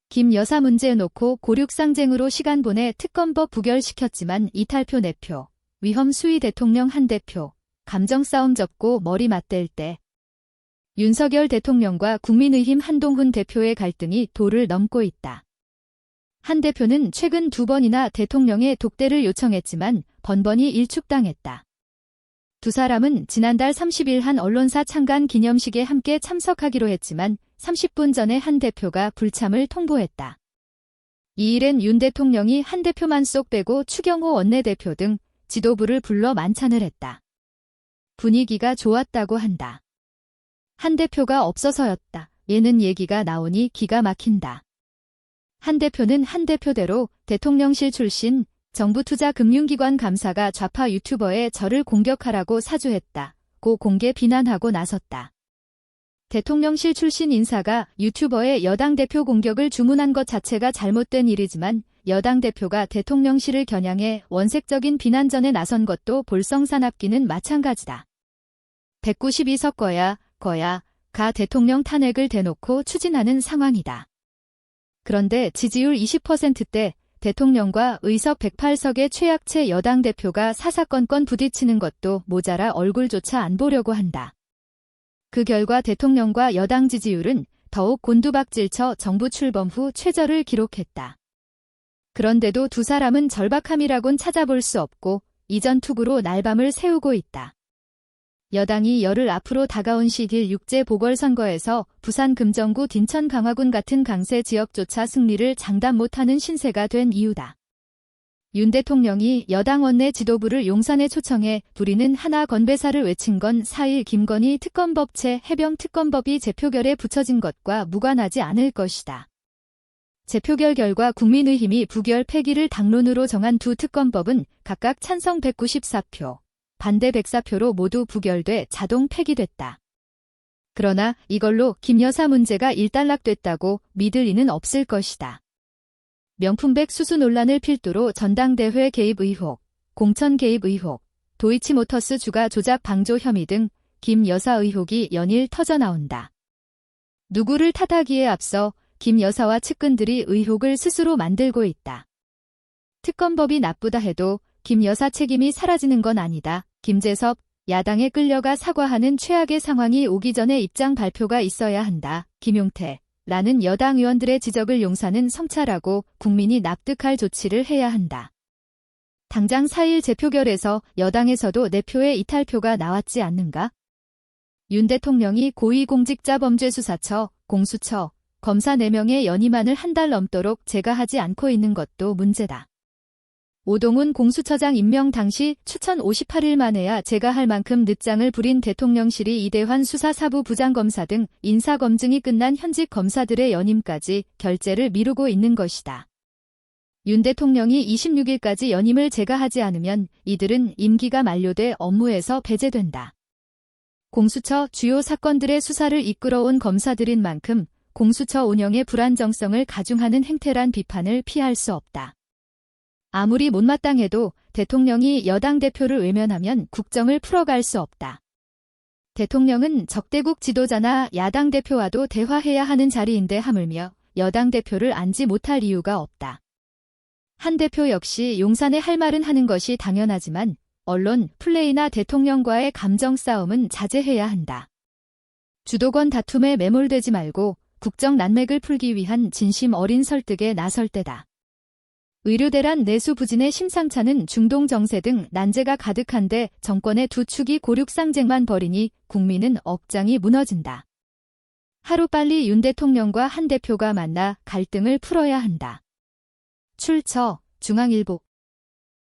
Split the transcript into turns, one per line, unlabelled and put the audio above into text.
김 여사 문제 놓고 고륙상쟁으로 시간 보내 특검법 부결시켰지만 이탈표 내표, 위험 수위 대통령 한 대표, 감정싸움 접고 머리 맞댈 때 윤석열 대통령과 국민의힘 한동훈 대표의 갈등이 도를 넘고 있다. 한 대표는 최근 2번이나 대통령의 독대를 요청했지만 번번이 일축당했다. 두 사람은 지난달 30일 한 언론사 창간 기념식에 함께 참석하기로 했지만 30분 전에 한 대표가 불참을 통보했다. 이 일엔 윤 대통령이 한 대표만 쏙 빼고 추경호 원내대표 등 지도부를 불러 만찬을 했다. 분위기가 좋았다고 한다. 한 대표가 없어서였다. 예는 얘기가 나오니 기가 막힌다. 한 대표는 한 대표대로 대통령실 출신 정부투자금융기관 감사가 좌파 유튜버에 저를 공격하라고 사주했다고 공개 비난하고 나섰다. 대통령실 출신 인사가 유튜버의 여당 대표 공격을 주문한 것 자체가 잘못된 일이지만 여당 대표가 대통령실을 겨냥해 원색적인 비난전에 나선 것도 볼썽사납기는 마찬가지다. 192석 거야 대통령 탄핵을 대놓고 추진하는 상황이다. 그런데 지지율 20%대 대통령과 의석 108석의 최약체 여당 대표가 사사건건 부딪히는 것도 모자라 얼굴조차 안 보려고 한다. 그 결과 대통령과 여당 지지율은 더욱 곤두박질쳐 정부 출범 후 최저를 기록했다. 그런데도 두 사람은 절박함이라곤 찾아볼 수 없고 이전 투구로 날밤을 새우고 있다. 여당이 열흘 앞으로 다가온 10일 육제 보궐선거에서 부산 금정구 딘천 강화군 같은 강세 지역조차 승리를 장담 못하는 신세가 된 이유다. 윤 대통령이 여당 원내 지도부를 용산에 초청해 부리는 하나 건배사를 외친 건 4일 김건희 특검법체 해병 특검법이 재표결에 붙여진 것과 무관하지 않을 것이다. 재표결 결과 국민의힘이 부결 폐기를 당론으로 정한 두 특검법은 각각 찬성 194표, 반대 104표로 모두 부결돼 자동 폐기됐다. 그러나 이걸로 김 여사 문제가 일단락됐다고 믿을 리는 없을 것이다. 명품백 수수 논란을 필두로 전당대회 개입 의혹, 공천 개입 의혹, 도이치모터스 주가 조작 방조 혐의 등 김 여사 의혹이 연일 터져나온다. 누구를 탓하기에 앞서 김 여사와 측근들이 의혹을 스스로 만들고 있다. 특검법이 나쁘다 해도 김 여사 책임이 사라지는 건 아니다. 김재섭, 야당에 끌려가 사과하는 최악의 상황이 오기 전에 입장 발표가 있어야 한다. 김용태, 라는 여당 의원들의 지적을 용사는 성찰하고 국민이 납득할 조치를 해야 한다. 당장 4일 재표결에서 여당에서도 4표의 이탈표가 나왔지 않는가? 윤 대통령이 고위공직자범죄수사처, 공수처, 검사 4명의 연임안을 한 달 넘도록 제가하지 않고 있는 것도 문제다. 오동훈 공수처장 임명 당시 추천 58일 만에야 제가할 만큼 늦장을 부린 대통령실이 이대환 수사사부 부장검사 등 인사검증이 끝난 현직 검사들의 연임까지 결재를 미루고 있는 것이다. 윤 대통령이 26일까지 연임을 제가하지 않으면 이들은 임기가 만료돼 업무에서 배제된다. 공수처 주요 사건들의 수사를 이끌어온 검사들인 만큼 공수처 운영의 불안정성을 가중하는 행태란 비판을 피할 수 없다. 아무리 못마땅해도 대통령이 여당 대표를 외면하면 국정을 풀어갈 수 없다. 대통령은 적대국 지도자나 야당 대표와도 대화해야 하는 자리인데 하물며 여당 대표를 안지 못할 이유가 없다. 한 대표 역시 용산에 할 말은 하는 것이 당연하지만 언론 플레이나 대통령과의 감정 싸움은 자제해야 한다. 주도권 다툼에 매몰되지 말고 국정 난맥을 풀기 위한 진심 어린 설득에 나설 때다. 의료대란 내수 부진의 심상찮은 중동 정세 등 난제가 가득한데 정권의 두 축이 고륙상쟁만 벌이니 국민은 억장이 무너진다. 하루빨리 윤 대통령과 한 대표가 만나 갈등을 풀어야 한다. 출처 중앙일보